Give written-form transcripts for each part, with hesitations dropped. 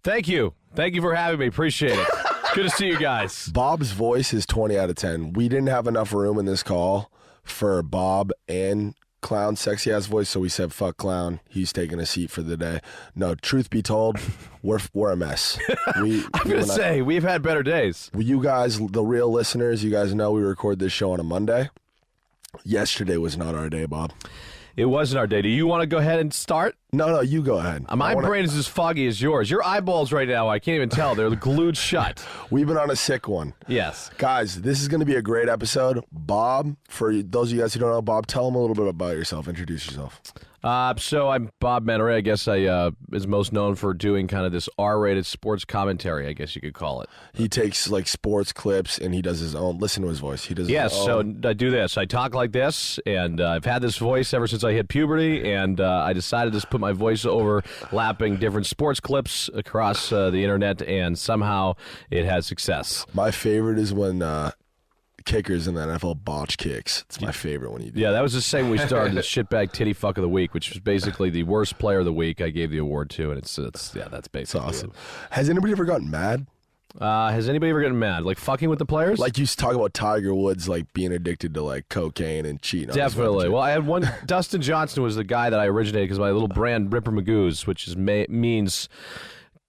Thank you. Thank you for having me. Appreciate it. Good to see you guys. Bob's voice is 20 out of 10. We didn't have enough room in this call for Bob and Clown's sexy ass voice, so we said fuck Clown. He's taking a seat for the day. No, truth be told, we're a mess. I'm gonna say we've had better days. You guys, the real listeners, you guys know we record this show on a Monday. Yesterday was not our day, Bob. It wasn't our day. Do you want to go ahead and start? No, you go ahead. My brain is as foggy as yours. Your eyeballs right now, I can't even tell. They're glued shut. We've been on a sick one. Yes. Guys, this is going to be a great episode. Bob, for those of you guys who don't know, Bob, tell them a little bit about yourself. Introduce yourself. So I'm Bob Menery. I guess I is most known for doing kind of this R-rated sports commentary, I guess you could call it. He takes like sports clips and he does his own. Listen to his voice. He does his Yes, own. so I do this. I talk like this, and I've had this voice ever since I hit puberty, and I decided to just put my voice overlapping different sports clips across the internet, and somehow it has success. My favorite is when kickers in the NFL botch kicks. It's my favorite when you do. Yeah, that was the same when we started the shitbag titty fuck of the week, which was basically the worst player of the week. I gave the award to, and it's that's basically It's awesome. it. Has anybody ever gotten mad? Has anybody ever gotten mad, like fucking with the players? Like you talk about Tiger Woods, like being addicted to like cocaine and cheating. On his Definitely. wife. Well, I had one. Dustin Johnson was the guy that I originated because my little brand Ripper Magoo's, which is means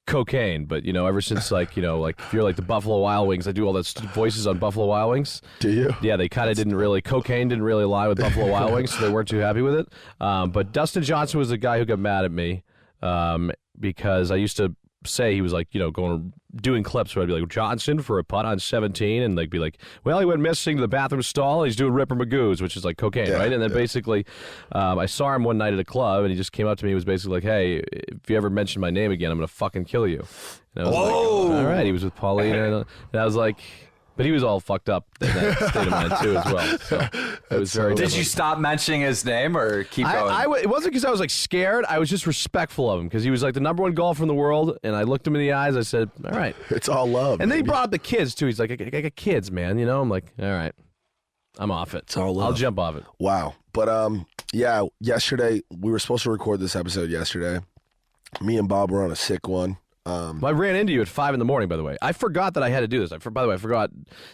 cocaine. But ever since like if you're like the Buffalo Wild Wings, I do all those voices on Buffalo Wild Wings. Do you? Yeah, they kind of cocaine didn't really lie with Buffalo Wild Wings, so they weren't too happy with it. But Dustin Johnson was the guy who got mad at me because I used to say he was like, doing clips where I'd be like, Johnson for a putt on 17, and they'd be like, well, he went missing to the bathroom stall, and he's doing Ripper Magoo's, which is like cocaine, right? And then basically, I saw him one night at a club, and he just came up to me and was basically like, hey, if you ever mention my name again, I'm going to fucking kill you. And I was like, all right. He was with Paulina, and I was like, but he was all fucked up in that state of mind, too, as well. So it was very Did you stop mentioning his name or keep going? It wasn't because I was like scared. I was just respectful of him because he was like the number one golfer in the world. And I looked him in the eyes. I said, all right. It's all love. And then he brought up the kids, too. He's like, I got kids, man. I'm like, all right. I'm off it. It's all love. I'll jump off it. Wow. But yeah, yesterday, we were supposed to record this episode yesterday. Me and Bob were on a sick one. Well, I ran into you at 5 a.m, by the way. I forgot that I had to do this. By the way, I forgot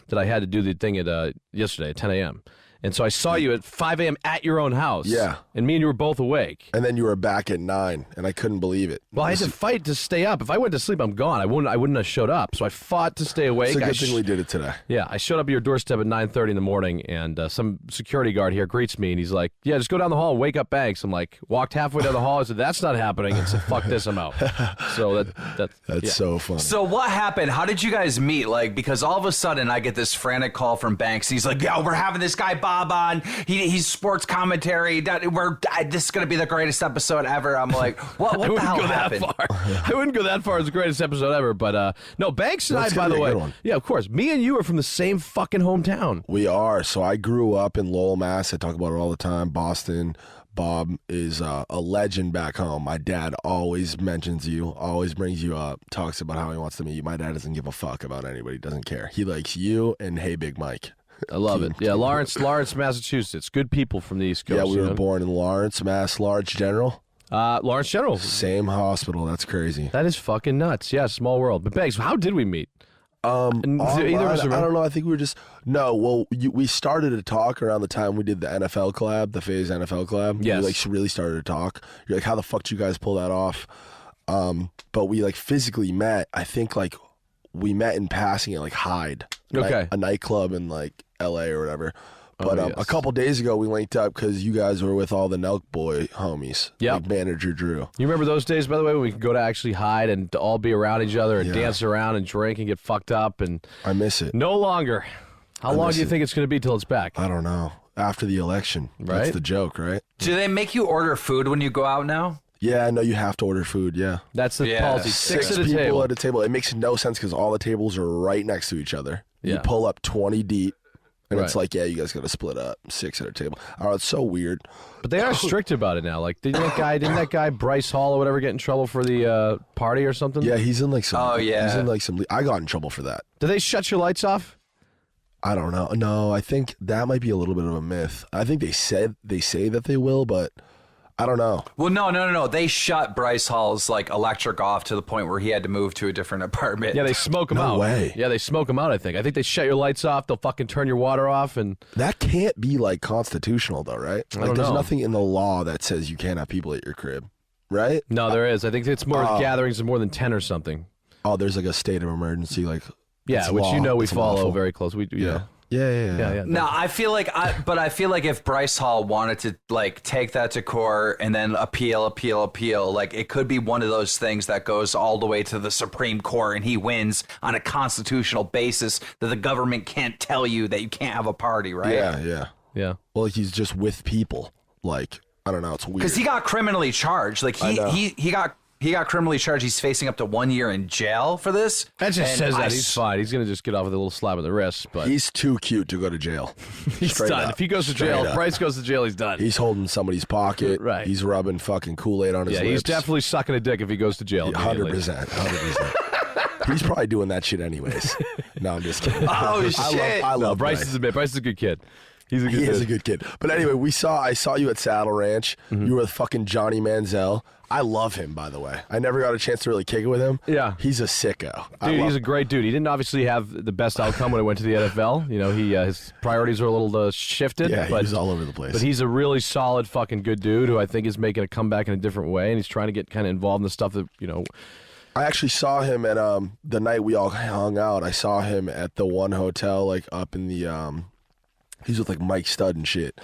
that I had to do the thing at yesterday at 10 a.m. And so I saw you at 5 a.m. at your own house. Yeah. And me and you were both awake. And then you were back at 9, and I couldn't believe it. Well, I had to fight to stay up. If I went to sleep, I'm gone. I wouldn't have showed up. So I fought to stay awake. It's a good thing we did it today. Yeah, I showed up at your doorstep at 9:30 in the morning, and some security guard here greets me, and he's like, yeah, just go down the hall and wake up Banks. I'm like, walked halfway down the hall. I said, that's not happening. And said, fuck this, I'm out. So that's so funny. So what happened? How did you guys meet? Like, because all of a sudden I get this frantic call from Banks. He's like, yo, we're having this guy Bob on. He's sports commentary. This is going to be the greatest episode ever. I'm like, what the hell happened? I wouldn't go that far as the greatest episode ever, but no, Banks and I, by the way, yeah, of course, me and you are from the same fucking hometown. We are. So I grew up in Lowell, Mass. I talk about it all the time. Boston. Bob is a legend back home. My dad always mentions you, always brings you up, talks about how he wants to meet you. My dad doesn't give a fuck about anybody, doesn't care. He likes you and Hey Big Mike. I love it. Yeah, Lawrence, Massachusetts. Good people from the East Coast. Yeah, we were born in Lawrence, Mass. Lawrence General. Lawrence General. Same hospital. That's crazy. That is fucking nuts. Yeah, small world. But Banks, how did we meet? I don't know. I think we were just we started to talk around the time we did the NFL collab, the Phase NFL collab. Yes. We really started to talk. You're like, how the fuck did you guys pull that off? But we like physically met. I think like we met in passing at like Hyde, okay, a nightclub in like LA or whatever. But a couple days ago we linked up because you guys were with all the Nelk Boy homies. Yeah, like manager Drew. You remember those days, by the way, when we could go to actually hide and to all be around each other and dance around and drink and get fucked up? And I miss it. No longer. How long do you think it's going to be till it's back? I don't know. After the election, right? That's the joke, right? Do they make you order food when you go out now? Yeah, no, you have to order food, yeah. That's the policy. Six at a people table. at a table. It makes no sense because all the tables are right next to each other. Yeah. You pull up 20 deep, and it's Right. like, yeah, you guys got to split up. 6 at a table. Oh, it's so weird. But they are strict about it now. Like, didn't that guy Bryce Hall or whatever get in trouble for the party or something? Yeah, he's in like some. Oh, yeah. He's in like some. I got in trouble for that. Do they shut your lights off? I don't know. No, I think that might be a little bit of a myth. I think they say that they will, but I don't know. Well, no. They shut Bryce Hall's like electric off to the point where he had to move to a different apartment. Yeah, they smoke him out. No way. Yeah, they smoke him out, I think they shut your lights off. They'll fucking turn your water off. And That can't be like constitutional though, right? Like don't there's know. nothing in the law that says you can't have people at your crib, right? No, there is. I think it's more gatherings of more than 10 or something. Oh, there's like a state of emergency, like Yeah, it's which law. we It's follow lawful. very close. We Yeah. Yeah. No, I feel like if Bryce Hall wanted to like take that to court and then appeal, like it could be one of those things that goes all the way to the Supreme Court and he wins on a constitutional basis that the government can't tell you that you can't have a party, right? Yeah. Well, he's just with people. Like, I don't know. It's weird. Because he got criminally charged. Like he got criminally charged. He's facing up to 1 year in jail for this. That just And says I that he's fine. He's gonna just get off with a little slap on the wrist. But He's too cute to go to jail. he's Straight done. up. If he goes to Straight jail, up. if Bryce goes to jail, he's done. He's holding somebody's pocket. Right. He's rubbing fucking Kool-Aid on his yeah, lips. he's definitely sucking a dick if he goes to jail. 100%. He's probably doing that shit anyways. No, I'm just kidding. Oh, shit. I love Bryce is a good kid. He's a good He kid. is a good kid. But anyway, I saw you at Saddle Ranch. You were with fucking Johnny Manziel. I love him, by the way. I never got a chance to really kick it with him. Yeah. He's a sicko. Dude, he's a great dude. He didn't obviously have the best outcome when he went to the NFL. You know, his priorities were a little shifted. Yeah, but he was all over the place. But he's a really solid fucking good dude who I think is making a comeback in a different way, and he's trying to get kind of involved in the stuff that, you know. I actually saw him at the night we all hung out. I saw him at the one hotel, like up in the he's with like Mike Stud and shit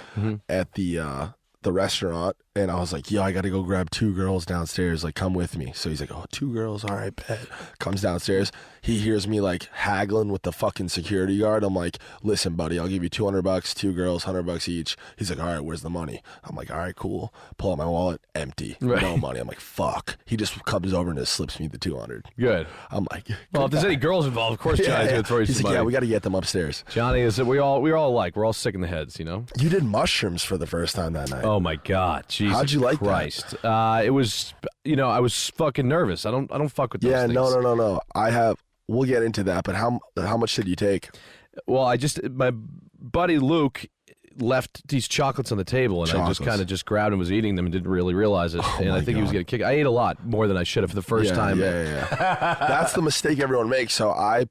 at the restaurant, and I was like, yo, I gotta go grab 2 girls downstairs, like come with me. So he's like, oh, 2 girls, all right, bet. Comes downstairs, he hears me like haggling with the fucking security guard. I'm like, listen, buddy, I'll give you $200, 2 girls, $100 each. He's like, all right, where's the money? I'm like, all right, cool. Pull out my wallet, empty, no money. I'm like, fuck. He just comes over and just slips me the 200. Good. I'm like, Well, if there's any girls involved, of course Johnny's going to throw you He's some like, money. yeah, we got to get them upstairs. Johnny is, we're all alike. We're all sick in the heads, you know? You did mushrooms for the first time that night. Oh, my God. Jesus How'd you like that? Christ. It was, you know, I was fucking nervous. I don't fuck with those Yeah, things. no. We'll get into that, but how much did you take? Well, my buddy Luke left these chocolates on the table, and I just Chocolates. kind of grabbed and was eating them and didn't really realize it. And I my think he was God. getting kicked. I ate a lot more than I should have for the first time. Yeah. That's the mistake everyone makes. So I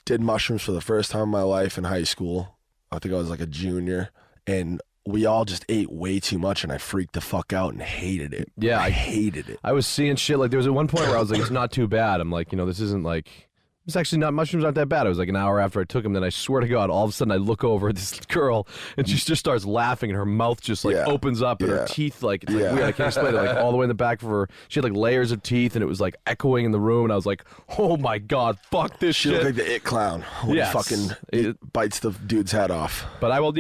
did mushrooms for the first time in my life in high school. I think I was like a junior, and we all just ate way too much, and I freaked the fuck out and hated it. Yeah, I hated it. I was seeing shit like there was at one point where I was like, it's not too bad. I'm like, you know, this isn't like. It's actually not, mushrooms aren't that bad. It was like an hour after I took them. Then I swear to God, all of a sudden I look over at this girl and she just starts laughing and her mouth just like Yeah. opens up and her Yeah. teeth like, it's like Yeah. weird. I can't explain it. Like all the way in the back of her, she had like layers of teeth and it was like echoing in the room. And I was like, oh my God, fuck this She shit. looked like the It Clown when Yes. he fucking bites the dude's head off. But I won't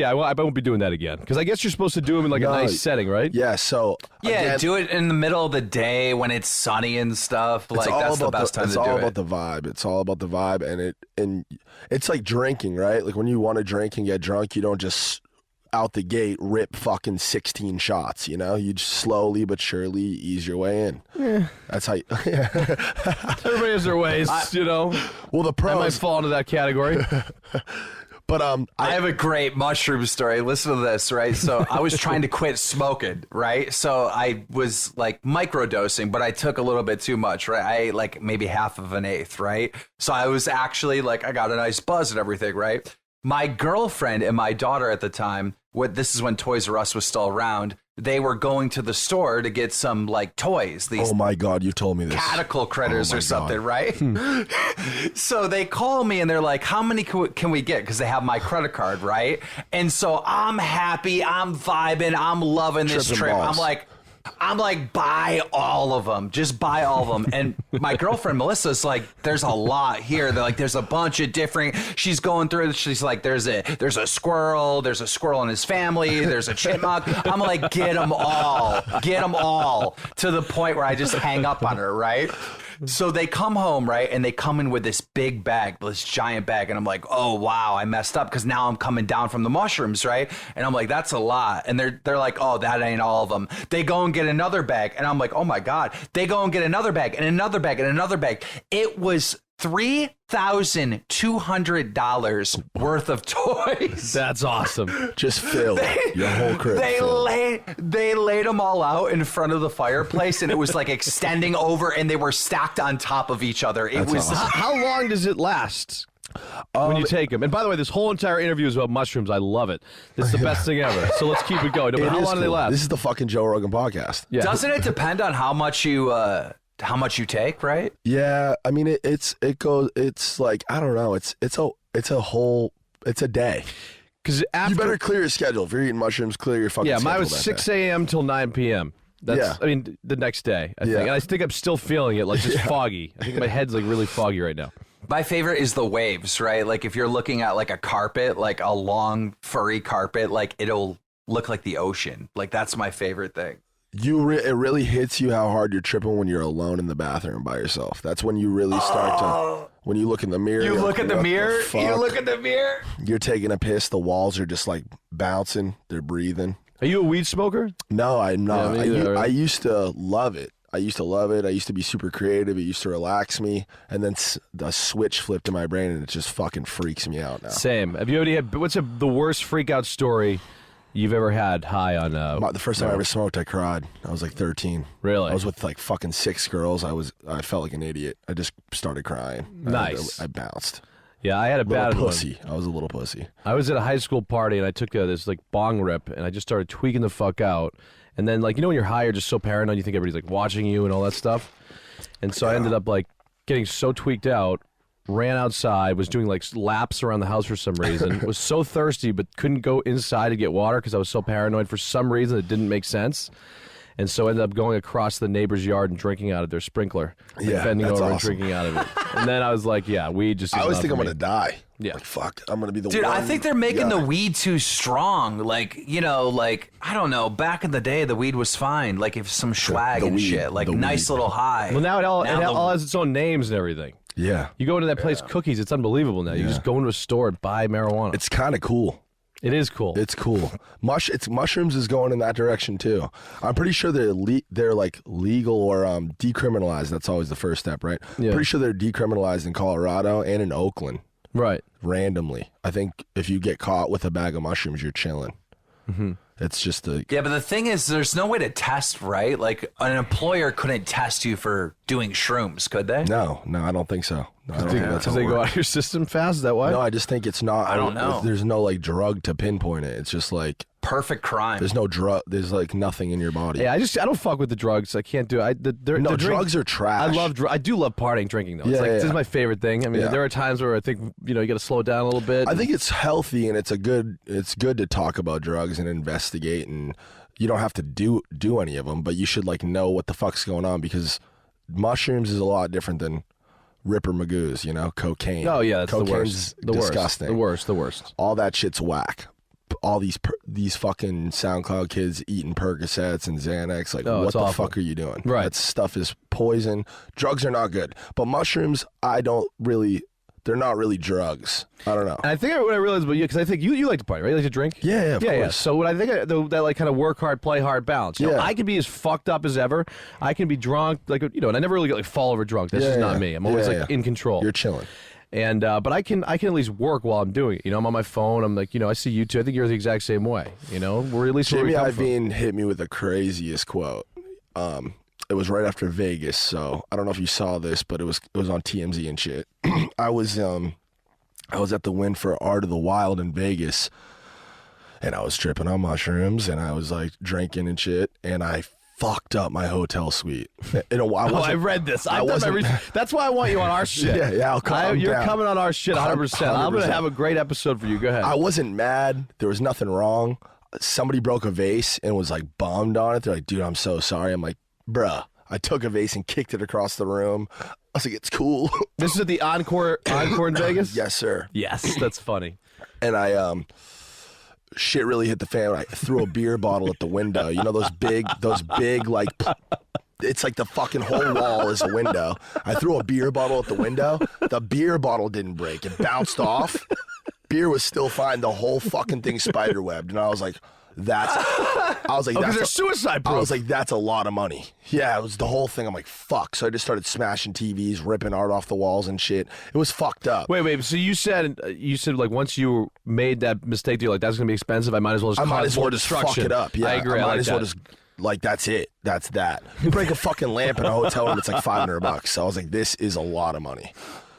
be doing that again. Because I guess you're supposed to do them in like a No. nice setting, right? Yeah, so Yeah, again, do it in the middle of the day when it's sunny and stuff. Like all that's the about best time to it's do all it. about the vibe. It's all about the vibe, and it's like drinking, right? Like when you want to drink and get drunk, you don't just out the gate rip fucking 16 shots. You know, you just slowly but surely ease your way in. Yeah. That's how. Everybody has their ways, you know. Well, the I might pros, fall into that category. but I have a great mushroom story. Listen to this, right? So I was trying to quit smoking, right? So I was like microdosing, but I took a little bit too much, right? I ate like maybe half of an eighth, right? So I was actually like, I got a nice buzz and everything, right? My girlfriend and my daughter at the time, this is when Toys R Us was still around, they were going to the store to get some like toys. These oh my God, you told me this. Calico Critters Oh my or something, God. right? So they call me and they're like, how many can we get? Because they have my credit card, right? And so I'm happy, I'm vibing, I'm loving this Tripping trip. balls. I'm like, buy all of them. Just buy all of them. And my girlfriend, Melissa's like, there's a lot here. They're like, there's a bunch of different, she's going through it. She's like, there's a squirrel and his family. There's a chipmunk. I'm like, get them all to the point where I just hang up on her. Right. So they come home, right? And they come in with this big bag, this giant bag. And I'm like, oh, wow, I messed up because now I'm coming down from the mushrooms, right? And I'm like, that's a lot. And they're like, oh, that ain't all of them. They go and get another bag. And I'm like, oh, my God. They go and get another bag and another bag and another bag. It was $3,200 worth of toys. That's awesome. Just filled your whole crib. They laid them all out in front of the fireplace, and it was like extending over, and they were stacked on top of each other. It was awesome. How long does it last when you take them? And by the way, this whole entire interview is about mushrooms. I love it. This is the best thing ever. So let's keep it going. No, but how long do they last? This is the fucking Joe Rogan podcast. Yeah. Doesn't it depend on how much you take, right? Yeah, I mean it's like, I don't know, it's a day. Because You better clear your schedule. If you're eating mushrooms, clear your fucking schedule. mine was that 6 day. a.m. till 9 p.m. That's, Yeah. I mean, the next day, I think. Yeah. And I think I'm still feeling it, like just foggy. I think my head's like really foggy right now. My favorite is the waves, right? Like if you're looking at like a carpet, like a long furry carpet, like it'll look like the ocean. Like that's my favorite thing. It really hits you how hard you're tripping when you're alone in the bathroom by yourself. That's when you really start to, when you look in the mirror. You you're look like, at the what mirror. fuck? You look at the mirror. You're taking a piss. The walls are just like bouncing. They're breathing. Are you a weed smoker? No, I'm not. Yeah, me either. I used to love it. I used to be super creative. It used to relax me. And then the switch flipped in my brain, and it just fucking freaks me out now. Same. Have you already had, what's the worst freak out story you've ever had high on The first time I ever smoked, I cried. I was like 13. Really? I was with like fucking 6 girls. I felt like an idiot. I just started crying. Nice. I bounced. Yeah, I had a bad Little one. pussy. I was a little pussy. I was at a high school party and I took this like bong rip and I just started tweaking the fuck out. And then like, you know, when you're high, you're just so paranoid, you think everybody's like watching you and all that stuff. And so I ended up like getting so tweaked out, ran outside, was doing like laps around the house for some reason, was so thirsty but couldn't go inside to get water because I was so paranoid for some reason it didn't make sense. And so I ended up going across the neighbor's yard and drinking out of their sprinkler. Like Yeah, bending that's over and awesome. drinking out of it. And then I was like, yeah, weed just is I always not think for I'm me. going to die. Yeah. Like, fuck, I'm going to be the Dude, one I think they're making guy. the weed too strong. Like, you know, like, I don't know. Back in the day, the weed was fine. Like, if some swag the and weed, shit. Like, the nice weed. little high. Well, now it all Now the- has its own names and everything. Yeah. You go into that place, Cookies, it's unbelievable now. You just go into a store and buy marijuana. It's kind of cool. It is cool. It's cool. Mushrooms is going in that direction too. I'm pretty sure they're like legal or decriminalized. That's always the first step, right? Yeah. Pretty sure they're decriminalized in Colorado and in Oakland Right. randomly. I think if you get caught with a bag of mushrooms, you're chilling. Mm-hmm. It's just a Yeah, but the thing is, there's no way to test, right? Like, an employer couldn't test you for doing shrooms, could they? no. I don't think so. No, I don't think that's how Because it they go works. out of your system fast that way? No, I just think it's not. I don't know. There's no like drug to pinpoint it. It's just like Perfect crime. there's no drug. There's like nothing in your body. Yeah, I don't fuck with the drugs. I can't do it. No, drugs are trash. I do love partying, drinking though. Yeah, It's like yeah, this is yeah. my favorite thing. I mean, Yeah. there are times where I think you got to slow it down a little bit. I think it's healthy and it's good to talk about drugs and investigate, and you don't have to do any of them, but you should like know what the fuck's going on, because mushrooms is a lot different than Ripper Magoo's, cocaine. Oh yeah, that's Cocaine's the worst. The disgusting. worst. The worst. All that shit's whack. All these fucking SoundCloud kids eating Percocets and Xanax. Like, Oh, what it's the awful. fuck are you doing? Right. That stuff is poison. Drugs are not good. But mushrooms, they're not really drugs. I don't know. And I think what I realized about you, because I think you like to party, right? You like to drink? Yeah, of yeah. course. So what I think that like kind of work hard, play hard balance. You know, Yeah. I can be as fucked up as ever. I can be drunk, and I never really get like fall over drunk. That's just not me. I'm always like in control. You're chilling. And but I can at least work while I'm doing it. I'm on my phone. I'm like, I see you too. I think you're the exact same way. We're at least where we Jamie come from. Iovine hit me with the craziest quote. It was right after Vegas, so I don't know if you saw this, but it was on TMZ and shit. I was at the Win for Art of the Wild in Vegas, and I was tripping on mushrooms, and I was like drinking and shit, and I fucked up my hotel suite. I read this. I've done my research. That's why I want you on our shit. Yeah, You're down. coming on our shit 100%. I'm going to 100%. have a great episode for you. Go ahead. I wasn't mad. There was nothing wrong. Somebody broke a vase and was like bummed on it. They're like, dude, I'm so sorry. I'm like, bruh. I took a vase and kicked it across the room. I was like, it's cool. This is at the Encore in Vegas? Yes, sir. Yes, that's funny. And I shit really hit the fan. I threw a beer bottle at the window. Those big like it's like the fucking whole wall is a window. I threw a beer bottle at the window. The beer bottle didn't break. It bounced off. Beer was still fine. The whole fucking thing spiderwebbed. And I was like, I was like, because they're suicide proof. I was like, that's a lot of money. Yeah, it was the whole thing. I'm like, fuck. So I just started smashing TVs, ripping art off the walls and shit. It was fucked up. Wait. So you said like once you made that mistake, you're like, that's gonna be expensive. I might as well just fuck it up. Yeah, I agree. I might as well just like that's it. That's that. You break a fucking lamp in a hotel room, it's like $500. So I was like, this is a lot of money.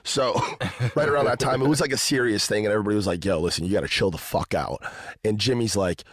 So right around that time, it was like a serious thing, and everybody was like, yo, listen, you got to chill the fuck out. And Jimmy's like,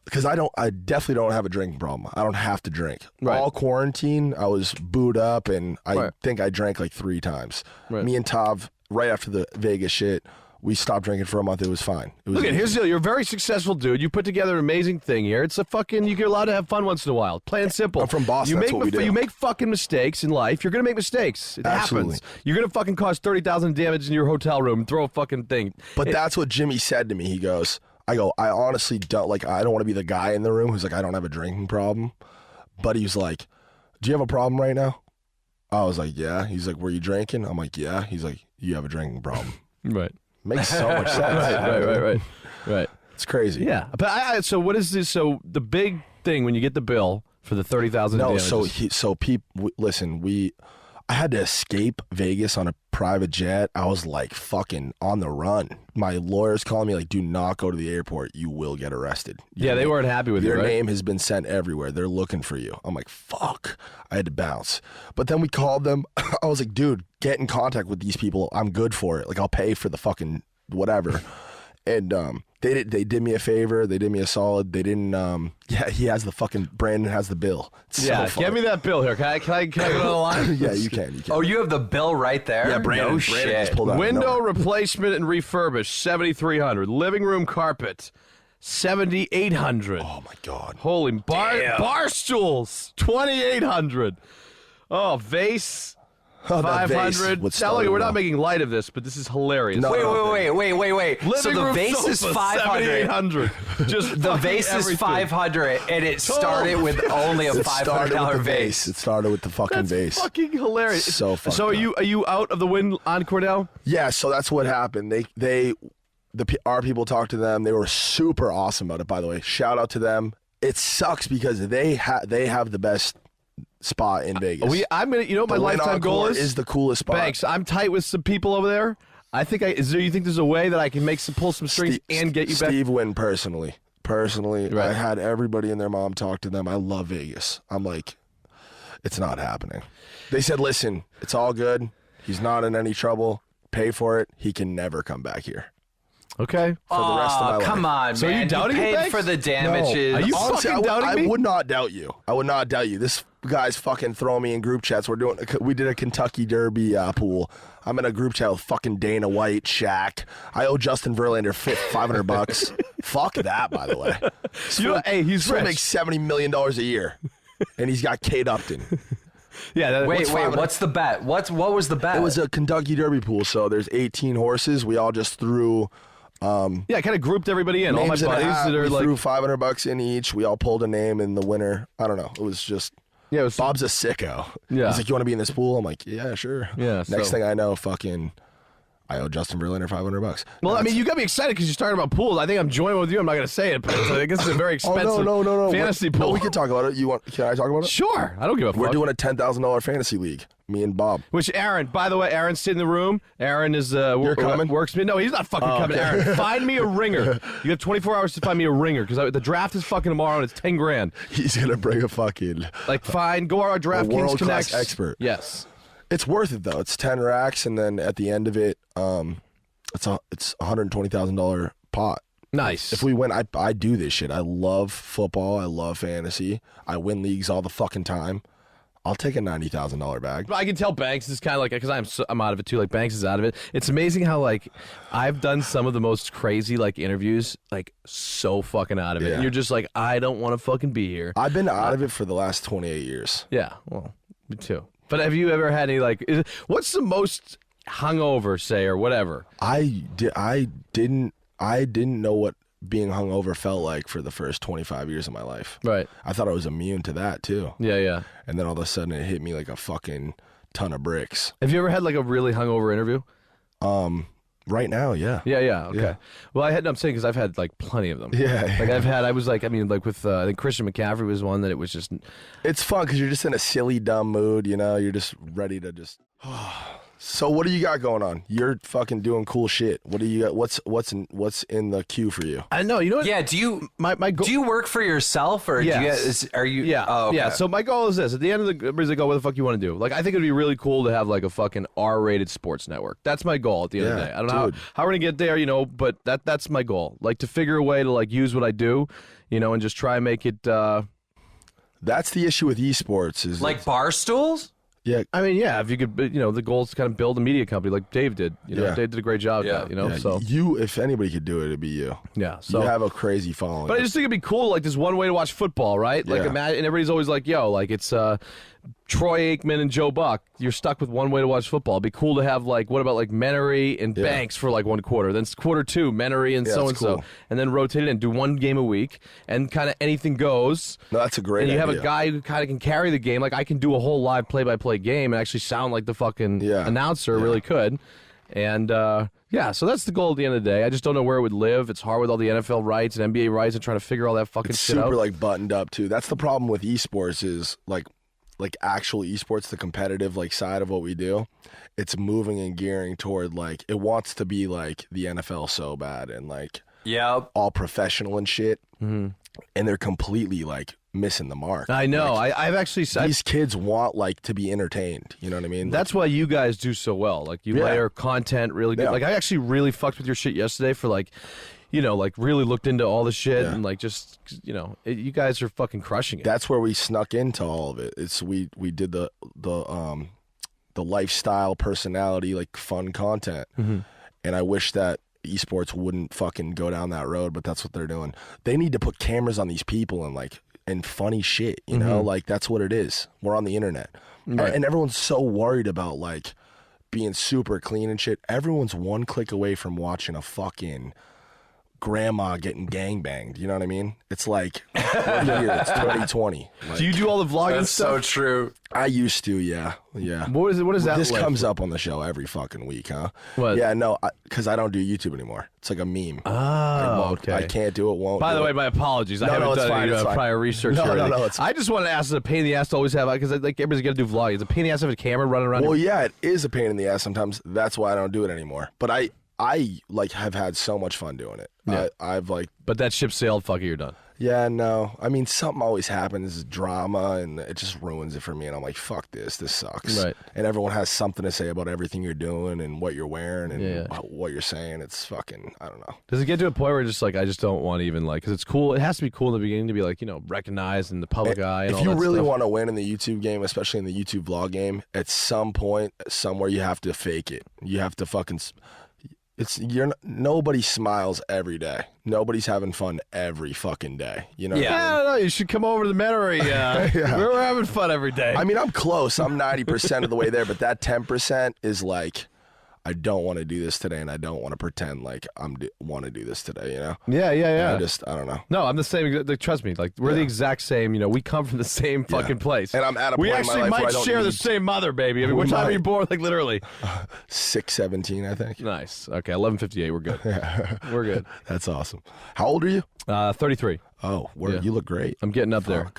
because I definitely don't have a drinking problem. I don't have to drink. Right. All quarantine, I was booed up, and I think I drank like 3 times. Right. Me and Tav, right after the Vegas shit, we stopped drinking for a month. It was fine. It was Look, here's the deal. You're a very successful dude. You put together an amazing thing here. It's a fucking, you're allowed to have fun once in a while. Plain simple. I'm from Boston. That's what we do. You make fucking mistakes in life. You're going to make mistakes. It Absolutely. happens. You're going to fucking cause $30,000 in damage in your hotel room and throw a fucking thing. But that's what Jimmy said to me. He goes, I honestly don't, like, I don't want to be the guy in the room who's like, I don't have a drinking problem. But he was like, do you have a problem right now? I was like, yeah. He's like, were you drinking? I'm like, yeah. He's like, you have a drinking problem. Right. Makes so much sense. Right. It's crazy. Yeah. But so what is this? So the big thing when you get the bill for the $30,000 No, damages. listen, I had to escape Vegas on a private jet. I was like fucking on the run. My lawyers calling me like, do not go to the airport. You will get arrested. They weren't happy with you, Your right? name has been sent everywhere. They're looking for you. I'm like, fuck. I had to bounce. But then we called them. I was like, dude, get in contact with these people. I'm good for it. Like, I'll pay for the fucking whatever. And they did me a favor. They did me a solid. They didn't. He has the fucking. Brandon has the bill. It's so funny. Get me that bill here. Can I go on the line? Yeah, you can. Oh, you have the bill right there? Yeah, Brandon. No Brandon shit. just pulled out. Window replacement and refurbish, $7,300. Living room carpet, $7,800. Oh my god. Holy bar stools, $2,800. Oh, vase. Oh, that vase 500. would Now, start look, we're it not off. making light of this, but this is hilarious. No. Wait. Living So the room vase is sofa, 500. $7,800. Just The fucking vase is everything. 500, and it started with only a It started with $500 the vase. It started with the fucking That's vase. fucking hilarious. So fucked So up. are you out of the win on Cordell? Yeah, so that's what happened. Our people talked to them. They were super awesome about it, by the way. Shout out to them. It sucks because they have the best spot in Vegas. I'm gonna. You know what my The Win lifetime goal Encore is? is the coolest spot. Banks. I'm tight with some people over there. I think you think there's a way that I can pull some strings and get you back? Steve Wynn personally, Right. I had everybody and their mom talk to them. I love Vegas. I'm like, it's not happening. They said, listen, it's all good. He's not in any trouble. Pay for it. He can never come back here. Okay. For the rest of my life. Come on, So are man. you doubting it, paid Banks? for the damages. Are you Honestly, fucking doubting I me? would not doubt you. I would not doubt you. This guy's fucking throwing me in group chats. We did a Kentucky Derby pool. I'm in a group chat with fucking Dana White, Shaq. I owe Justin Verlander $500. Fuck that, by the way. Hey, he's This fool rich. makes $70 million a year, and he's got Kate Upton. Yeah. Wait, what's the bet? What was the bet? It was a Kentucky Derby pool, so there's 18 horses. We all just threw Yeah, I kind of grouped everybody in. All my names in a buddies hat. that are We like. threw $500 in each. We all pulled a name, and the winner, I don't know. It was just. Yeah, it was Bob's a sicko. Yeah. He's like, you want to be in this pool? I'm like, yeah, sure. Yeah, Next so- thing I know, fucking, I owe Justin Verlander $500. Well, I mean, you got me excited because you're starting about pools. I think I'm joining with you. I'm not going to say it, but I guess it's a very Oh, expensive no. fantasy No, pool. we can talk about it. Can I talk about it? Sure. I don't give a fuck. We're doing a $10,000 fantasy league. Me and Bob. Which Aaron, by the way, Aaron's sitting in the room. Aaron is coming? works me. No, he's not fucking coming. okay. Aaron, find me a ringer. You have 24 hours to find me a ringer because the draft is fucking tomorrow and it's 10 grand. He's gonna bring a fucking. Like, fine, go to our DraftKings world-class Connect. expert. Yes. It's worth it though. It's 10 racks, and then at the end of it, it's $120,000 pot. Nice. If we win, I do this shit. I love football. I love fantasy. I win leagues all the fucking time. I'll take a $90,000 bag. I can tell Banks is kind of like, because I'm out of it too. Like, Banks is out of it. It's amazing how, like, I've done some of the most crazy, like, interviews, like, so fucking out of it. Yeah. And you're just like, I don't want to fucking be here. I've been out of it for the last 28 years. Yeah, well, me too. But have you ever had any, like, what's the most hungover, say, or whatever? I didn't know what being hungover felt like for the first 25 years of my life. Right. I thought I was immune to that too. Yeah. And then all of a sudden it hit me like a fucking ton of bricks. Have you ever had, like, a really hungover interview? Right now, yeah. Yeah. Okay. Yeah. Well, I'm saying because I've had like plenty of them. Yeah. Like I was like, I mean, like with I think Christian McCaffrey was one that it was just. It's fun because you're just in a silly, dumb mood. You're just ready to just. So what do you got going on? You're fucking doing cool shit. What do you got? What's in the queue for you? I know. You know what? Yeah. Do you do you work for yourself or Yes. are you? Yeah. Oh, okay. Yeah. So my goal is this: at the end of everybody's like, "Oh, what the fuck you want to do?" Like, I think it'd be really cool to have like a fucking R-rated sports network. That's my goal at the end of the day. I don't know how we're gonna get there, but that's my goal. Like to figure a way to like use what I do, and just try and make it. That's the issue with esports is Like bar stools? yeah. I mean, yeah, if you could, the goal is to kind of build a media company like Dave did. Yeah. Dave did a great job at that, Yeah, so. if anybody could do it, it'd be you. Yeah, so. You have a crazy following. But I just think it'd be cool, like, there's one way to watch football, right? Like, Yeah. imagine, and everybody's always like, yo, like, it's Troy Aikman and Joe Buck. You're stuck with one way to watch football. It'd be cool to have, like, what about, like, Menery and Banks for, like, one quarter. Then quarter two, Menery and Yeah, so-and-so. cool. And then rotate it and do one game a week, and kind of anything goes. No, that's a great And you have idea. a guy who kind of can carry the game. Like, I can do a whole live play-by-play game and actually sound like the fucking announcer really could. And, so that's the goal at the end of the day. I just don't know where it would live. It's hard with all the NFL rights and NBA rights and trying to figure all that fucking It's shit out. super like buttoned up too. That's the problem with esports is like actual esports, the competitive like side of what we do. It's moving and gearing toward like it wants to be like the NFL so bad and like all professional and shit. Mm-hmm. And they're completely like missing the mark. I know. Like, I've actually these kids want like to be entertained. You know what I mean? That's why you guys do so well. Like you layer content really good. Yeah. Like I actually really fucked with your shit yesterday for like, like really looked into all the shit and like just you guys are fucking crushing it. That's where we snuck into all of it. It's we did the lifestyle, personality, like fun content, and I wish that esports wouldn't fucking go down that road, but that's what they're doing. They need to put cameras on these people and funny shit, like that's what it is. We're on the internet. Right. And everyone's so worried about like being super clean and shit. Everyone's one click away from watching a fucking grandma getting gangbanged. You know what I mean? It's like we're here, it's 2020. Like, do you do all the vlogging That's so stuff? true. I used to, yeah. What is that? This like? comes up on the show every fucking week, huh? What? Yeah, no, because I don't do YouTube anymore. It's like a meme. Oh, okay. I can't do it, won't By do the way, it. my apologies. I No, haven't no, it's done fine, any it's fine. prior research No, or no, anything. no, it's I just wanted to ask, it's a pain in the ass to always have, because like everybody's got to do vlogging. It's a pain in the ass to have a camera running around. Well, yeah, it is a pain in the ass sometimes. That's why I don't do it anymore. But I like have had so much fun doing it. Yeah. I've like, But that ship sailed, fuck it, you're done. yeah, no. I mean, something always happens, drama, and it just ruins it for me. And I'm like, fuck this sucks. Right. And everyone has something to say about everything you're doing and what you're wearing and Yeah. what you're saying. It's fucking, I don't know. Does it get to a point where just like I just don't want to even like, because it's cool. It has to be cool in the beginning to be like recognized in the public eye. And If all you that really stuff. want to win in the YouTube game, especially in the YouTube vlog game, at some point, somewhere you have to fake it. You have to fucking. Nobody smiles every day. Nobody's having fun every fucking day. You know? Yeah. I don't know. You should come over to the Menery. We're having fun every day. I mean, I'm close. I'm 90% of the way there, but that 10% is like, I don't want to do this today, and I don't want to pretend like want to do this today. You know? yeah. I don't know. No, I'm the same. Like, trust me. Like we're the exact same. We come from the same fucking place. And I'm at a we point in my actually life where I might don't share the need- same mother, baby. I mean, what We time are might. you born? Like literally. 6'17", I think. Nice. Okay, 11:58. We're good. We're good. That's awesome. How old are you? 33. Oh, you look great. I'm getting up there.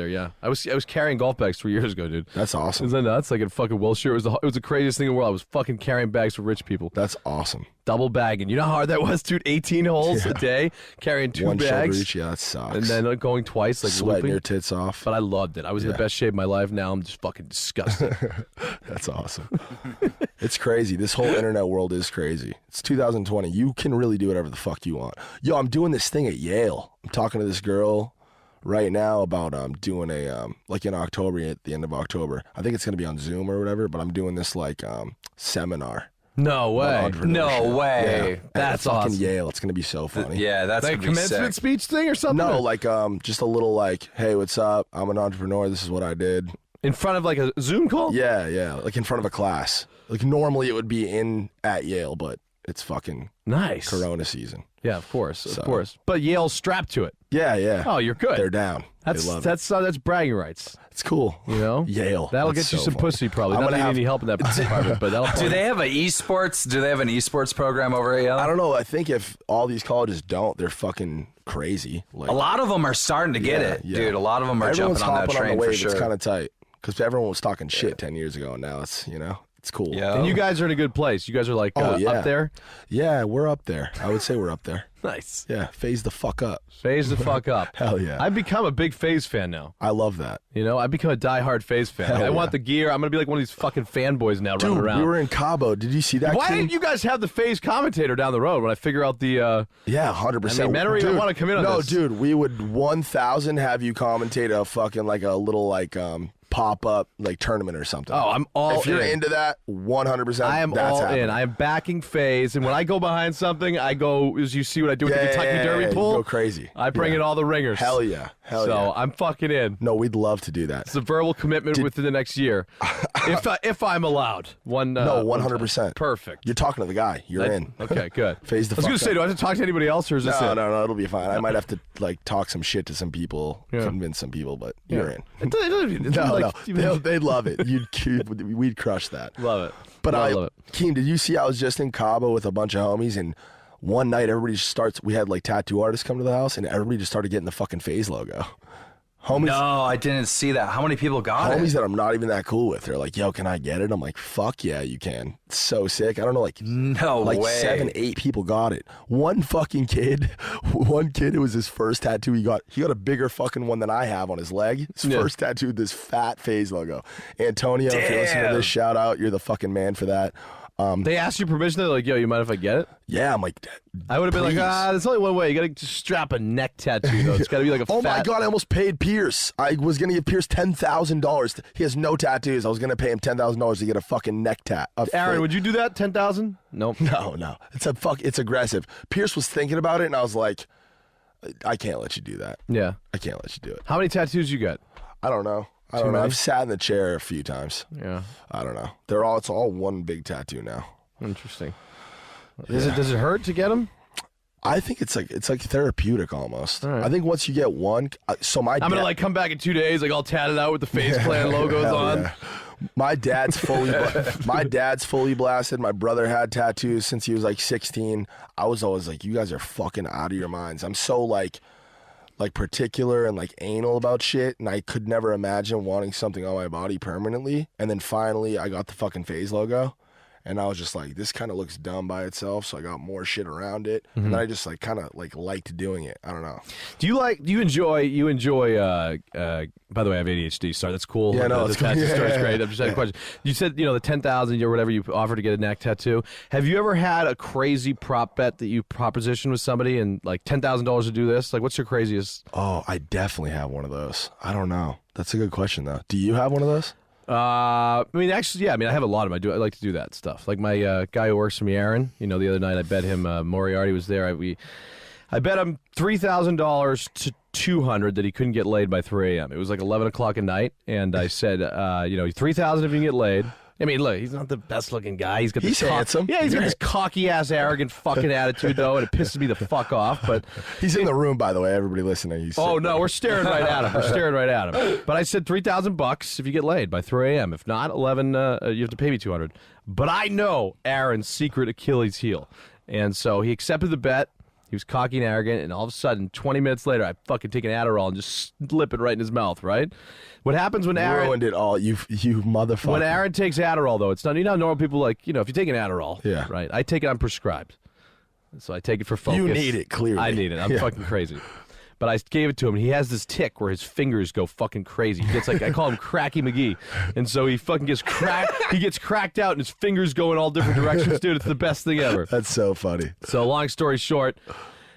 Yeah. I was carrying golf bags 3 years ago, dude. That's awesome. Isn't that nuts? Like in fucking Wilshire, it was the craziest thing in the world. I was fucking carrying bags for rich people. That's awesome. Double bagging. You know how hard that was, dude? 18 holes a day, carrying two One shoulder bags, each. Yeah, that sucks. and then going twice, like sweating looping. your tits off. But I loved it. I was in the best shape of my life. Now I'm just fucking disgusted. That's awesome. It's crazy. This whole internet world is crazy. It's 2020. You can really do whatever the fuck you want. Yo, I'm doing this thing at Yale. I'm talking to this girl right now about doing a like in October, at the end of October. I think it's gonna be on Zoom or whatever. But I'm doing this like seminar. No way. on entrepreneurship. No way. Yeah. That's At fucking awesome. Yale. It's gonna be so funny. Yeah, that's Like a gonna be commencement sick. speech thing or something? No, Or like just a little like, hey, what's up? I'm an entrepreneur. This is what I did. in front of like a Zoom call? Yeah, like in front of a class. Like normally it would be at Yale, but it's fucking Nice. Corona season. Yeah, of course, of course. But Yale's strapped to it. Yeah. Oh, you're good. They're down. That's bragging rights. It's cool. You know, Yale. That'll get you some pussy probably. Not that you need any help in that department, but that'll. Do they have an esports? Do they have an esports program over at Yale? I don't know. I think if all these colleges don't, they're fucking crazy. Like, a lot of them are starting to get it, dude. A lot of them are Everyone's jumping on that train on the wave. for sure. It's kind of tight because everyone was talking shit 10 years ago, and now it's it's cool. Yeah. And you guys are in a good place. You guys are like up there. Yeah, we're up there. I would say we're up there. Nice. Yeah, phase the fuck up. Phase the fuck up. Hell yeah. I've become a big Phase fan now. I love that. You know, I've become a diehard Phase fan. I want the gear. I'm gonna be like one of these fucking fanboys now running around. We were in Cabo. Did you see that? Why didn't you guys have the Phase commentator down the road when I figure out the? Yeah, 100%. I mean, Menery, I want to come in on this. No, dude, we would 1,000 have you commentate a fucking like a little like pop-up like tournament or something. Oh, I'm all in. If you're into that, 100%. I am all in. I am backing Phase, and when I go behind something, I go. As you see what I do with the Kentucky Derby pool, go crazy. I bring in all the ringers. Hell yeah, So I'm fucking in. No, we'd love to do that. It's a verbal commitment within the next year, if I'm allowed. No, 100%. Perfect. You're talking to the guy. You're in. Okay, good. Phase the I was fuck gonna say, up. do I have to talk to anybody else, or is this it? No, it'll be fine. I might have to like talk some shit to some people, convince some people, but you're in. They'd love it. We'd crush that. Love it. But I love it. Keem, did you see I was just in Cabo with a bunch of homies, and one night everybody just starts. We had like tattoo artists come to the house, and everybody just started getting the fucking Phase logo. Homies, No, I didn't see that. How many people got homies it? that I'm not even that cool with. They're like, "Yo, can I get it?" I'm like, "Fuck yeah, you can." It's so sick. I don't know, like No like way. 7, 8 people got it. One kid, it was his first tattoo he got. He got a bigger fucking one than I have on his leg. His first tattoo, this fat Phase logo. Antonio, if you're listening to this, shout out. You're the fucking man for that. They asked you permission. They're like, "Yo, you mind if I get it?" Yeah, I'm like, I would have been like, there's only one way. You got to just strap a neck tattoo, though. It's got to be like a oh fat... my God, I almost paid Pierce. I was going to give Pierce $10,000. He has no tattoos. I was going to pay him $10,000 to get a fucking neck tat. Aaron, would you do that? 10,000? Nope. No. It's aggressive. Pierce was thinking about it, and I was like, I can't let you do that. Yeah. I can't let you do it. How many tattoos you got? I don't know. I've sat in the chair a few times. Yeah. I don't know. It's all one big tattoo now. Interesting. Does it hurt to get them? I think it's like therapeutic almost. Right. I think once you get one, I'm gonna like come back in 2 days, like all tatted out with the Phase Clan logos on. Yeah. My dad's fully blasted. My brother had tattoos since he was like 16. I was always like, you guys are fucking out of your minds. I'm so like particular and like anal about shit, and I could never imagine wanting something on my body permanently. And then finally I got the fucking Phase logo. And I was just like, this kind of looks dumb by itself, so I got more shit around it. And then I just like kind of like liked doing it. I don't know. Do you enjoy by the way, I have ADHD, sorry, that's cool. Yeah, no, the tattoo story's great. I'm just had a question. You said, the 10,000 or whatever you offer to get a neck tattoo. Have you ever had a crazy prop bet that you propositioned with somebody and like $10,000 to do this? Like, what's your craziest? Oh, I definitely have one of those. I don't know. That's a good question though. Do you have one of those? I mean, actually, yeah. I mean, I have a lot of them. I like to do that stuff. Like my guy who works for me, Aaron. The other night I bet him Moriarty was there. I bet him $3,000 to $200 that he couldn't get laid by 3 a.m. It was like 11 o'clock at night, and I said, $3,000 if you can get laid. I mean, look, he's not the best looking guy. He's handsome. Yeah, he's got this cocky ass, arrogant fucking attitude though, and it pisses me the fuck off. But he's in the room, by the way. Everybody listening. We're staring right at him. But I said $3,000 if you get laid by 3 a.m. If not, 11, you have to pay me $200. But I know Aaron's secret Achilles heel, and so he accepted the bet. He was cocky and arrogant, and all of a sudden, 20 minutes later, I fucking take an Adderall and just slip it right in his mouth, right? What happens when Aaron... ruined it all, you motherfucker. When Aaron takes Adderall, though, it's not... normal people, like, if you take an Adderall, yeah, right? I take it, I'm prescribed. So I take it for focus. You need it, clearly. I need it. I'm fucking crazy. But I gave it to him, and he has this tick where his fingers go fucking crazy. He gets like, I call him Cracky McGee. And so he fucking gets cracked out, and his fingers go in all different directions, dude. It's the best thing ever. That's so funny. So long story short,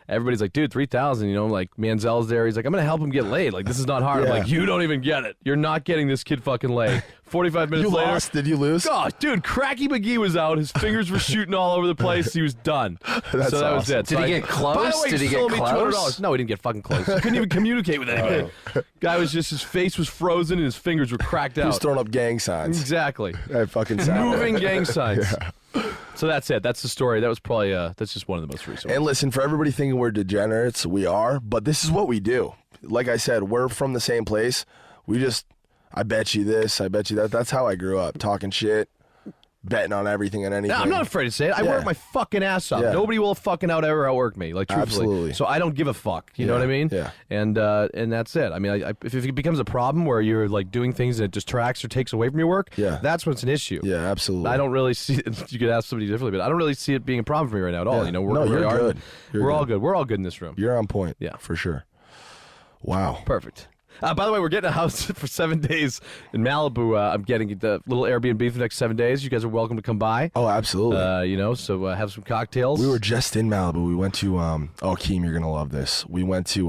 everybody's like, dude, 3,000, like Manziel's there. He's like, I'm going to help him get laid. Like, this is not hard. Yeah. I'm like, you don't even get it. You're not getting this kid fucking laid. 45 minutes later. You lost? Did you lose? Oh, dude, Cracky McGee was out. His fingers were shooting all over the place. He was done. That's so that was awesome. it. Did he get close? By the way, Did he get close? $200. No, he didn't get fucking close. He couldn't even communicate with anybody. Guy was just, his face was frozen and his fingers were cracked out. He was throwing up gang signs. Exactly. That fucking sound. Moving gang signs. So that's it. That's the story. That was probably that's just one of the most recent. And listen, for everybody thinking we're degenerates, we are, but this is what we do. Like I said, we're from the same place. I bet you this, I bet you that. That's how I grew up, talking shit, betting on everything and anything. No, I'm not afraid to say it. I work my fucking ass off. Yeah. Nobody will fucking ever outwork me, like truthfully. Absolutely. So I don't give a fuck. You know what I mean? Yeah. And that's it. I mean, if it becomes a problem where you're like doing things that distracts or takes away from your work, that's when it's an issue. Yeah, absolutely. I don't really see it. You could ask somebody differently, but I don't really see it being a problem for me right now at all. Yeah. You know, No, you're good. We're all good. We're all good in this room. You're on point. Yeah. For sure. Wow. Perfect. By the way, we're getting a house for 7 days in Malibu. I'm getting the little Airbnb for the next 7 days. You guys are welcome to come by. Oh, absolutely. You know, so have some cocktails. We were just in Malibu. We went to Keem, you're gonna love this. We went to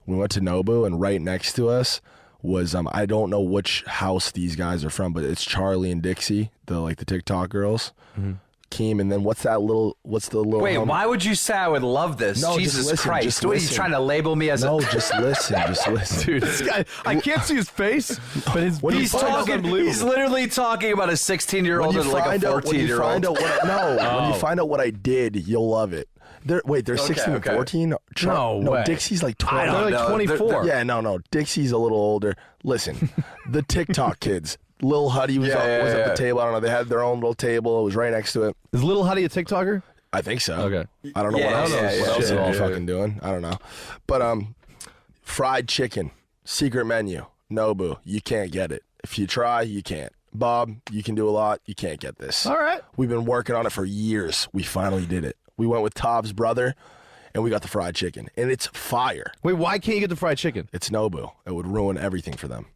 Nobu, and right next to us was I don't know which house these guys are from, but it's Charlie and Dixie, the TikTok girls. Mm-hmm. Keem, and then what's the little Wait, why would you say I would love this? No, Jesus just listen, Christ. just What are you listen. trying to label me as No, just listen, just listen. Dude, this guy, I can't see his face, but When he's unbelievable. literally talking about a 16-year-old and like a 14-year-old. When you find out what I did, you'll love it. They're 16 and 14? No way. Dixie's like 20. They're like 24. Yeah, no. Dixie's a little older. Listen, the TikTok kids. Lil Huddy was at the table. I don't know. They had their own little table. It was right next to it. Is Little Huddy a TikToker? I think so. Okay. I don't know Yeah, what else. yeah, What else yeah, they're all yeah, fucking doing? I don't know. But fried chicken, secret menu, Nobu. You can't get it. If you try, you can't. Bob, you can do a lot. You can't get this. All right. We've been working on it for years. We finally did it. We went with Tob's brother, and we got the fried chicken, and it's fire. Wait, why can't you get the fried chicken? It's Nobu. It would ruin everything for them.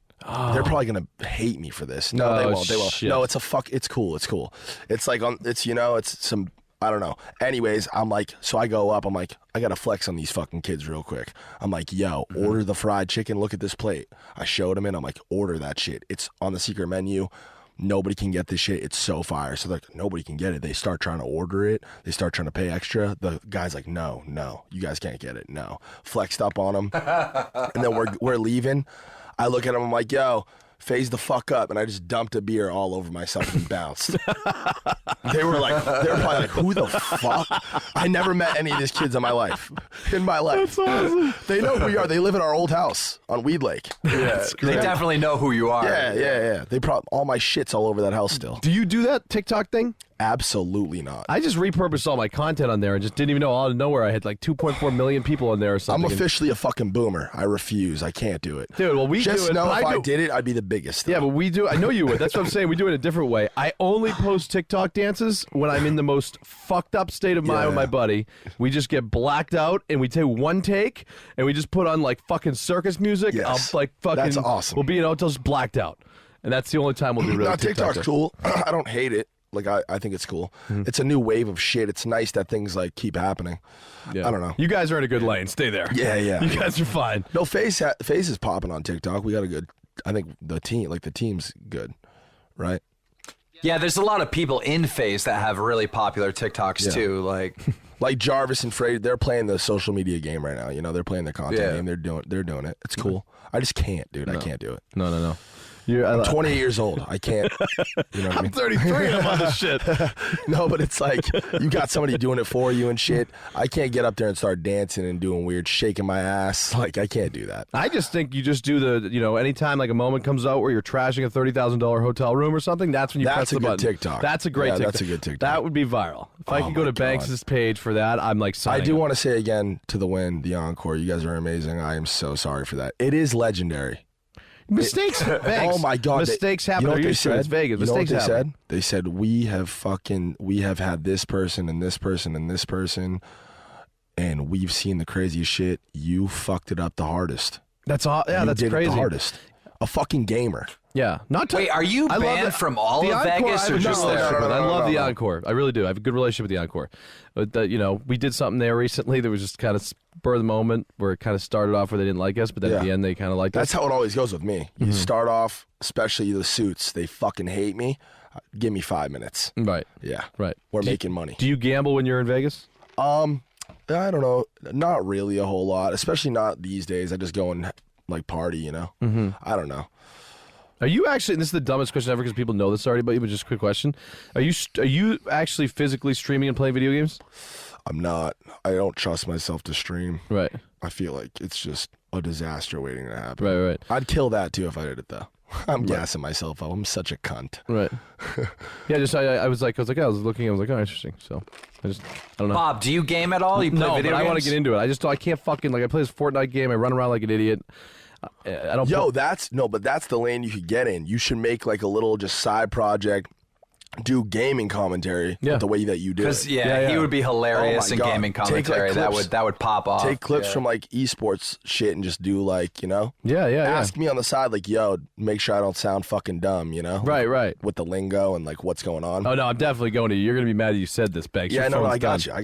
They're probably gonna hate me for this. No, they won't. They won't. Shit. No, it's It's cool. It's cool. It's like it's some. I don't know. Anyways, I'm like, so I go up. I'm like, I gotta flex on these fucking kids real quick. I'm like, yo, order the fried chicken. Look at this plate. I showed them it. I'm like, order that shit. It's on the secret menu. Nobody can get this shit. It's so fire. So like, nobody can get it. They start trying to order it. They start trying to pay extra. The guy's like, no, you guys can't get it. No, flexed up on them, and then we're leaving. I look at him, I'm like, yo, phase the fuck up. And I just dumped a beer all over myself and bounced. They were probably like, who the fuck? I never met any of these kids in my life. That's awesome. They know who we are. They live in our old house on Weed Lake. Yeah, they definitely know who you are. Yeah. They all my shit's all over that house still. Do you do that TikTok thing? Absolutely not. I just repurposed all my content on there and just didn't even know out of nowhere I had like 2.4 million people on there or something. I'm officially a fucking boomer. I refuse. I can't do it. Dude, well, we just do it. know but if I do- did it, I'd be the biggest. Yeah, but we do. I know you would. That's what I'm saying. We do it a different way. I only post TikTok dances when I'm in the most fucked up state of mind with my buddy. We just get blacked out and we take one take and we just put on like fucking circus music. Yes. Like fucking. That's awesome. We'll be in hotels blacked out, and that's the only time we'll be really. No, TikTok's TikTok cool. I don't hate it. Like I think it's cool. It's a new wave of shit. It's nice that things like keep happening. Yeah. I don't know. You guys are in a good lane. Stay there. Yeah. You guys are fine. No, Face is popping on TikTok. We got a good. I think the team's good, right? Yeah, there's a lot of people in FaZe that have really popular TikToks too. Like Jarvis and Frey, they're playing the social media game right now. You know, they're playing the content game. They're doing it. It's cool. I just can't, dude. I can't do it. No. I'm 28 years old. I can't. You know what I I'm mean? 33 and I'm on this shit. No, but it's like you got somebody doing it for you and shit. I can't get up there and start dancing and doing weird, shaking my ass. Like I can't do that. I just think you just do anytime like a moment comes out where you're trashing a $30,000 hotel room or something, that's when you press the button. That's a good TikTok. That's a great TikTok. That's a good TikTok. That would be viral. If I could go my to God. Banks' page for that, I'm like signing I do up. want to say again to the win, the encore. You guys are amazing. I am so sorry for that. It is legendary. Mistakes. Banks. Oh my God! Mistakes happen. You know what They're they used to it. said? It's Vegas. You know what Mistakes they happen. said? They said we have had this person and this person and this person, and we've seen the craziest shit. You fucked it up the hardest. That's all. Yeah, You that's did crazy. it the hardest. A fucking gamer. Yeah. Not to, Wait, are you I love banned the- from all the of Encore, Vegas I or have a just good there? relationship with it. I love the no. Encore. I really do. I have a good relationship with the Encore. But we did something there recently that was just kind of spur of the moment where it kind of started off where they didn't like us, but then at the end they kind of liked That's us. how it always goes with me. You start off, especially the suits. They fucking hate me. Give me 5 minutes. Right. Yeah. Right. We're making money. Do you gamble when you're in Vegas? I don't know. Not really a whole lot, especially not these days. I just go and like party, you know? I don't know. Are you actually? And this is the dumbest question ever because people know this already. But just a quick question: Are you actually physically streaming and playing video games? I'm not. I don't trust myself to stream. Right. I feel like it's just a disaster waiting to happen. Right. I'd kill that too if I did it though. I'm gassing myself up. I'm such a cunt. Right. Yeah. Just I was like, I was looking. I was like, oh, interesting. So I don't know. Bob, do you game at all? You play No, video but games? I want to get into it. I can't fucking I play this Fortnite game. I run around like an idiot. I don't. Yo, that's the lane you could get in. You should make like a little just side project. Do gaming commentary Yeah. the way that you do it. Because he would be hilarious Oh my in God. gaming Take, like, commentary. clips. That would pop off. Take clips from like esports shit and just do like, Yeah. ask me on the side like, yo, make sure I don't sound fucking dumb, Right. with the lingo and like what's going on. Oh no, I'm definitely going to. You're gonna be mad that you said this, Banks. Yeah, Your no, phone's I got done. you. I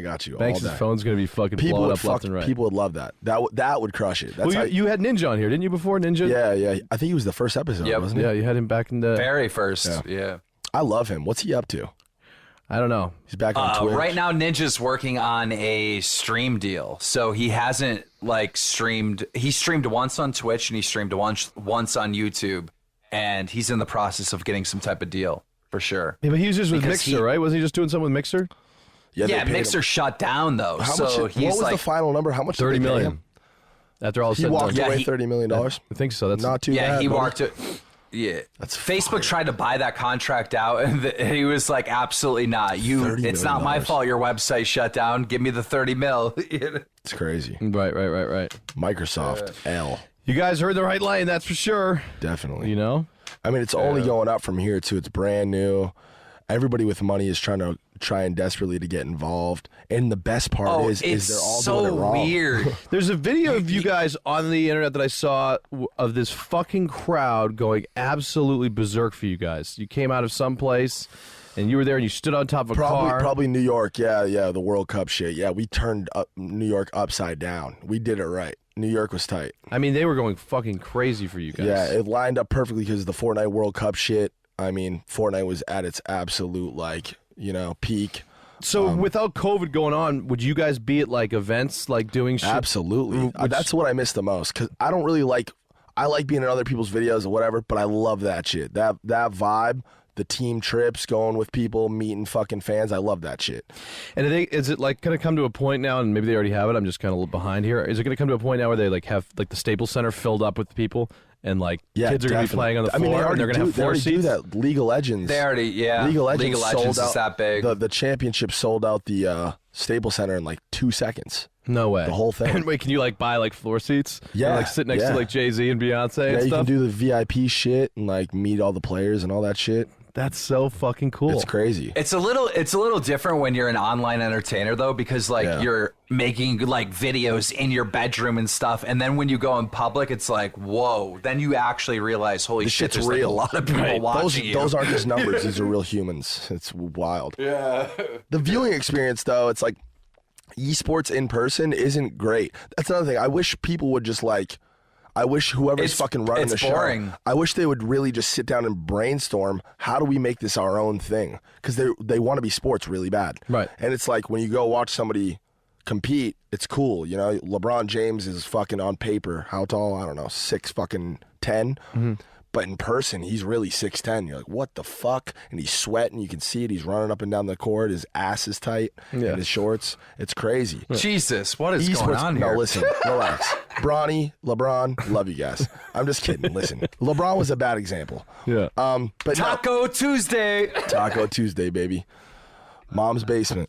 got you. Banks' all day. phone's gonna be fucking People blowing would up left and right. People would love that. That would crush it. That's Well, you had Ninja on here, didn't you? Before Ninja. yeah. I think he was the first episode, Yep. wasn't he? Yeah, you had him back in the. Very first. Yeah. I love him. What's he up to? I don't know. He's back on Twitch. Right now, Ninja's working on a stream deal, so he hasn't streamed. He streamed once on Twitch and he streamed once on YouTube, and he's in the process of getting some type of deal for sure. Yeah, but he was just with Because Mixer, right? Was he just doing something with Mixer? they Yeah, paid Mixer him. shut down though, How so much? he's What was like the final number? How much? did 30 they pay million. him? After all He said and walked done. away he- $30 million. I think so. That's Not too yeah, bad. he buddy. walked it. Yeah, That's Facebook fire. tried to buy that contract out, and he was like, "Absolutely not. $30 It's not my million. fault. Your website shut down. Give me the 30 mil." It's crazy. Right. Microsoft L. You guys heard the right line, that's for sure. Definitely. You know? I mean, it's only going up from here too. It's brand new. Everybody with money is trying desperately to get involved. And the best part is it's they're all so doing it wrong. weird. There's a video of you guys on the internet that I saw of this fucking crowd going absolutely berserk for you guys. You came out of someplace and you were there and you stood on top of a car. Probably New York. Yeah, the World Cup shit. Yeah, we turned New York upside down. We did it right. New York was tight. I mean, they were going fucking crazy for you guys. Yeah, it lined up perfectly because the Fortnite World Cup shit. I mean, Fortnite was at its absolute peak. So without COVID going on, would you guys be at like events, like doing shit? Absolutely. That's what I miss the most because I don't really I like being in other people's videos or whatever, but I love that shit. That vibe, the team trips, going with people, meeting fucking fans. I love that shit. And is it like going to come to a point now, and maybe they already have it, I'm just kind of a little behind here. Is it going to come to a point now where they like have like the Staples Center filled up with people and like kids are going to be playing on the floor and they're going to have floor they seats? do that. League of Legends. They already, League of Legends sold is out. that big. The championship sold out the Staples Center in like 2 seconds. No way. The whole thing. And wait, can you like buy like floor seats? Yeah, And, like sit next yeah. to like Jay-Z and Beyonce Yeah, and you stuff? can do the VIP shit and like meet all the players and all that shit. That's so fucking cool. It's crazy. It's a little different when you're an online entertainer though, because you're making like videos in your bedroom and stuff, and then when you go in public, it's like whoa. Then you actually realize, holy This shit, shit's there's real. like a lot of people watching you. Those aren't just numbers. These are real humans. It's wild. Yeah. The viewing experience, though, it's like esports in person isn't great. That's another thing. I wish people would just I wish whoever's fucking running it's the boring. show, I wish they would really just sit down and brainstorm, how do we make this our own thing? Because they want to be sports really bad. Right. And it's like when you go watch somebody compete, it's cool. LeBron James is fucking on paper, how tall? I don't know, 6'10". Mm-hmm. But in person, he's really 6'10". You're like, what the fuck? And he's sweating. You can see it. He's running up and down the court. His ass is tight Yeah. and his shorts. It's crazy. Jesus, what is going on No, here? listen, relax. Bronny, LeBron, love you guys. I'm just kidding. Listen, LeBron was a bad example. Yeah. But no, Taco Tuesday. Taco Tuesday, baby. Mom's basement.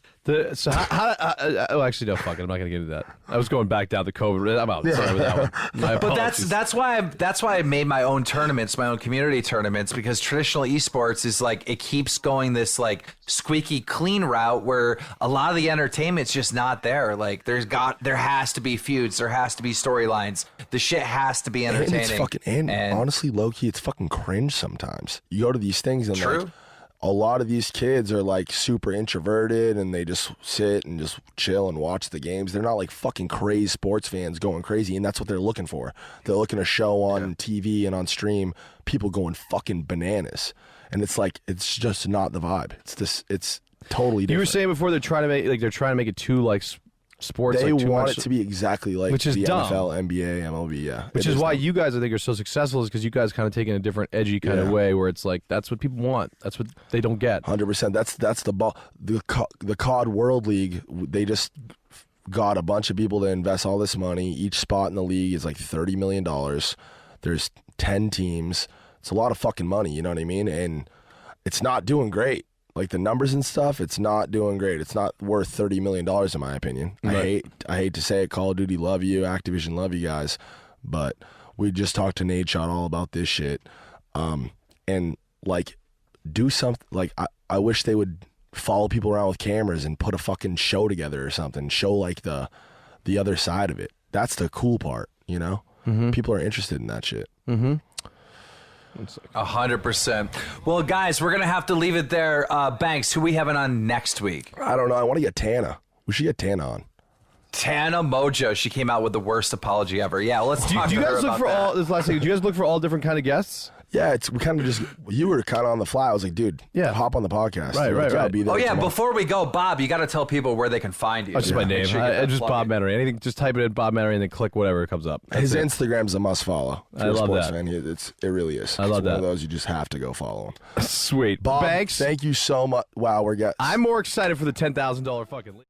So oh, actually, no, fuck it. I'm not gonna get into that. I was going back down to COVID. I'm out. Sorry with that one. My But apologies. that's why I made my own tournaments, my own community tournaments, because traditional esports is like it keeps going this like squeaky clean route where a lot of the entertainment's just not there. Like there has to be feuds, there has to be storylines. The shit has to be entertaining. And it's fucking, and honestly, low key, it's fucking cringe sometimes. You go to these things and True. like a lot of these kids are like super introverted and they just sit and just chill and watch the games. They're not like fucking crazy sports fans going crazy, and that's what they're looking for. They're looking to show on TV and on stream people going fucking bananas. And it's like it's just not the vibe. It's totally different. You were saying before they're trying to make it too like sports. They like, too want much, it to be exactly like which is the dumb. NFL, NBA, MLB. Yeah, Which is why you guys, I think, are so successful, is because you guys kind of take it in a different, edgy kind of way, where it's like that's what people want. That's what they don't get. 100%. That's the ball. The COD World League. They just got a bunch of people to invest all this money. Each spot in the league is like $30 million. There's 10 teams. It's a lot of fucking money. You know what I mean? And it's not doing great. Like the numbers and stuff, it's not doing great. It's not worth $30 million in my opinion. Right. I hate to say it. Call of Duty love you, Activision love you guys, but we just talked to Nate Shot all about this shit. And like do something. Like I wish they would follow people around with cameras and put a fucking show together or something. Show like the other side of it. That's the cool part, you know. People are interested in that shit. 100%. Well, guys, we're gonna have to leave it there. Banks, who we having on next week? I don't know. I want to get Tana. We should get Tana on. Tana Mojo. She came out with the worst apology ever. Yeah, well, let's talk Do to you her guys look about for that. all this last thing? Do you guys look for all different kind of guests? Yeah, we kind of just, you were kind of on the fly. I was like, dude, hop on the podcast. Right, You're like, right, "Yeah, I'll right. be there Oh yeah, tomorrow." before we go, Bob, you got to tell people where they can find you. That's just my Make name. sure you get that Just plug Bob in. Menery. Anything, just type it in Bob Menery and then click whatever comes up. That's His it. Instagram's a must follow. If I you're a love sports that. fan, it really is. I love it's one that. of those you just have to go follow him. Sweet. Bob, Banks, thank you so much. Wow, we're getting. I'm more excited for the $10,000 fucking league.